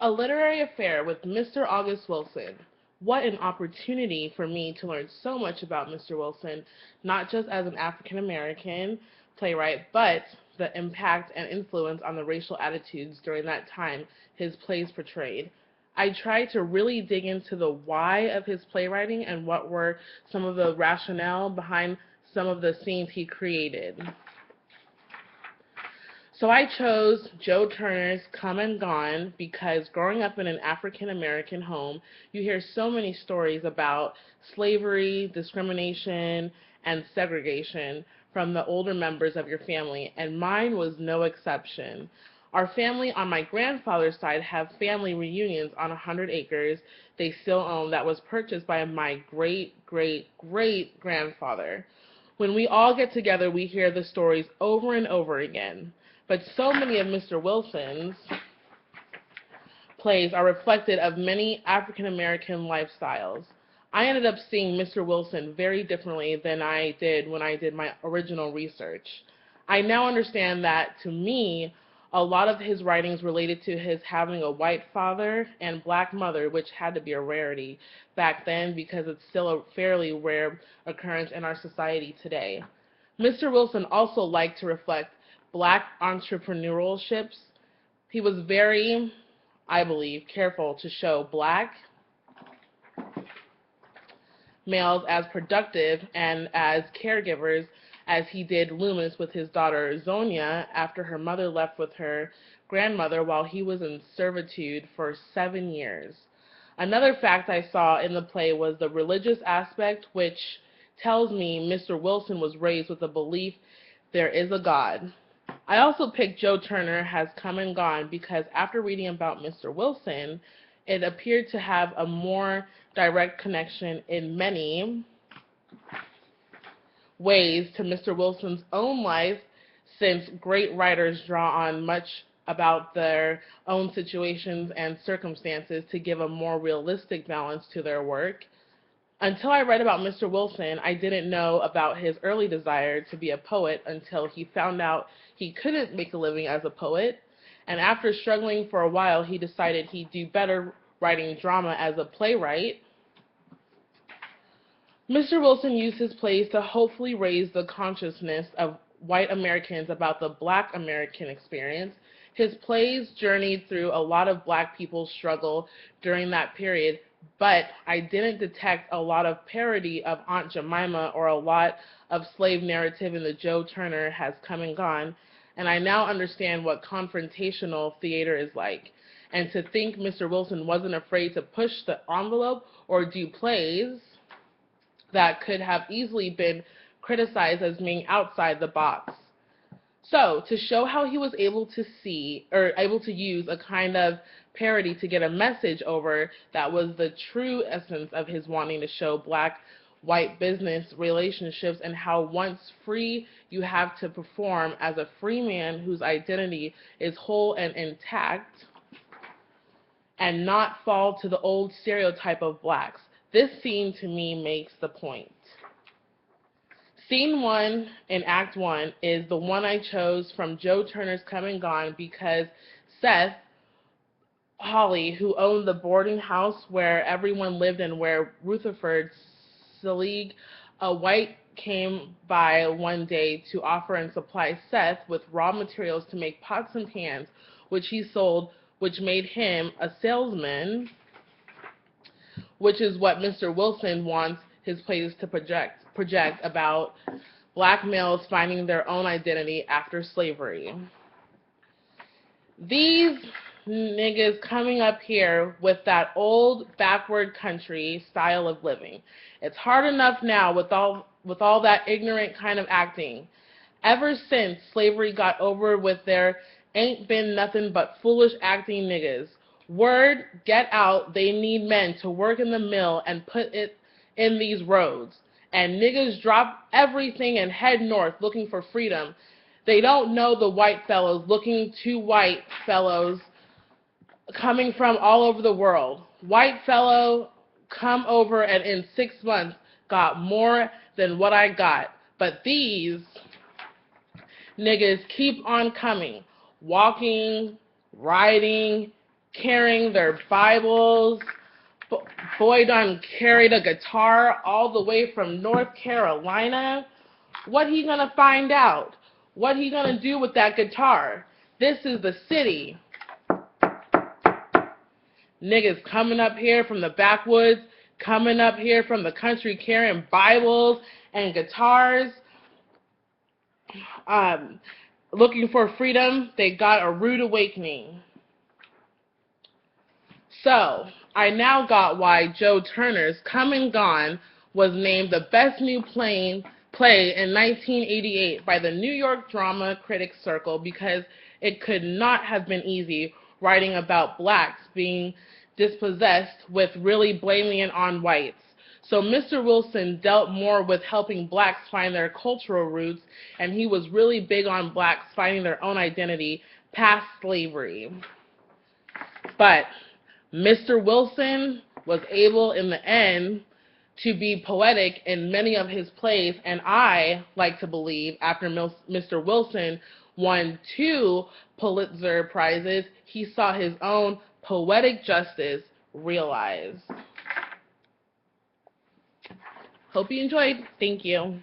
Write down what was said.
A literary affair with Mr. August Wilson. What an opportunity for me to learn so much about Mr. Wilson, not just as an African American playwright, but the impact and influence on the racial attitudes during that time his plays portrayed. I tried to really dig into the why of his playwriting and what were some of the rationale behind some of the scenes he created. So I chose Joe Turner's Come and Gone because growing up in an African American home, you hear so many stories about slavery, discrimination, and segregation from the older members of your family, and mine was no exception. Our family on my grandfather's side have family reunions on 100 acres they still own that was purchased by my great-great-great-grandfather. When we all get together, we hear the stories over and over again. But so many of Mr. Wilson's plays are reflected of many African American lifestyles. I ended up seeing Mr. Wilson very differently than I did when I did my original research. I now understand that, to me, a lot of his writings related to his having a white father and black mother, which had to be a rarity back then because it's still a fairly rare occurrence in our society today. Mr. Wilson also liked to reflect black entrepreneurships. He was very, I believe, careful to show black males as productive and as caregivers as he did Loomis with his daughter Zonia after her mother left with her grandmother while he was in servitude for 7 years. Another fact I saw in the play was the religious aspect, which tells me Mr. Wilson was raised with the belief there is a God. I also picked Joe Turner Has Come and Gone because after reading about Mr. Wilson, it appeared to have a more direct connection in many ways to Mr. Wilson's own life, since great writers draw on much about their own situations and circumstances to give a more realistic balance to their work. Until I read about Mr. Wilson, I didn't know about his early desire to be a poet until he found out he couldn't make a living as a poet, and after struggling for a while, he decided he'd do better writing drama as a playwright. Mr. Wilson used his plays to hopefully raise the consciousness of white Americans about the black American experience. His plays journeyed through a lot of black people's struggle during that period, but I didn't detect a lot of parody of Aunt Jemima or a lot of slave narrative in the Joe Turner Has Come and Gone, and I now understand what confrontational theater is like. And to think Mr. Wilson wasn't afraid to push the envelope or do plays that could have easily been criticized as being outside the box. So, to show how he was able to use a kind of parody to get a message over that was the true essence of his wanting to show black-white business relationships and how once free you have to perform as a free man whose identity is whole and intact and not fall to the old stereotype of blacks. This scene to me makes the point. Scene 1 in Act 1 is the one I chose from Joe Turner's Come and Gone because Seth Hawley, who owned the boarding house where everyone lived and where Rutherford Selig, a white, came by one day to offer and supply Seth with raw materials to make pots and pans, which he sold, which made him a salesman, which is what Mr. Wilson wants his plays to project about black males finding their own identity after slavery. These niggas coming up here with that old backward country style of living. It's hard enough now with all that ignorant kind of acting. Ever since slavery got over with, there ain't been nothing but foolish acting niggas. Word, get out, they need men to work in the mill and put it in these roads. And niggas drop everything and head north looking for freedom. They don't know the white fellows looking to white fellows coming from all over the world. White fellow come over and in 6 months got more than what I got. But these niggas keep on coming, walking, riding, carrying their Bibles. Boy done carried a guitar all the way from North Carolina. What he gonna find out? What he gonna do with that guitar? This is the city. Niggas coming up here from the backwoods, coming up here from the country carrying Bibles and guitars, looking for freedom. They got a rude awakening. So, I now got why Joe Turner's Come and Gone was named the best new play in 1988 by the New York Drama Critics Circle, because it could not have been easy writing about blacks being dispossessed with really blaming it on whites. So Mr. Wilson dealt more with helping blacks find their cultural roots, and he was really big on blacks finding their own identity past slavery. But Mr. Wilson was able in the end to be poetic in many of his plays, and I like to believe after Mr. Wilson won 2 Pulitzer Prizes, he saw his own poetic justice realized. Hope you enjoyed. Thank you.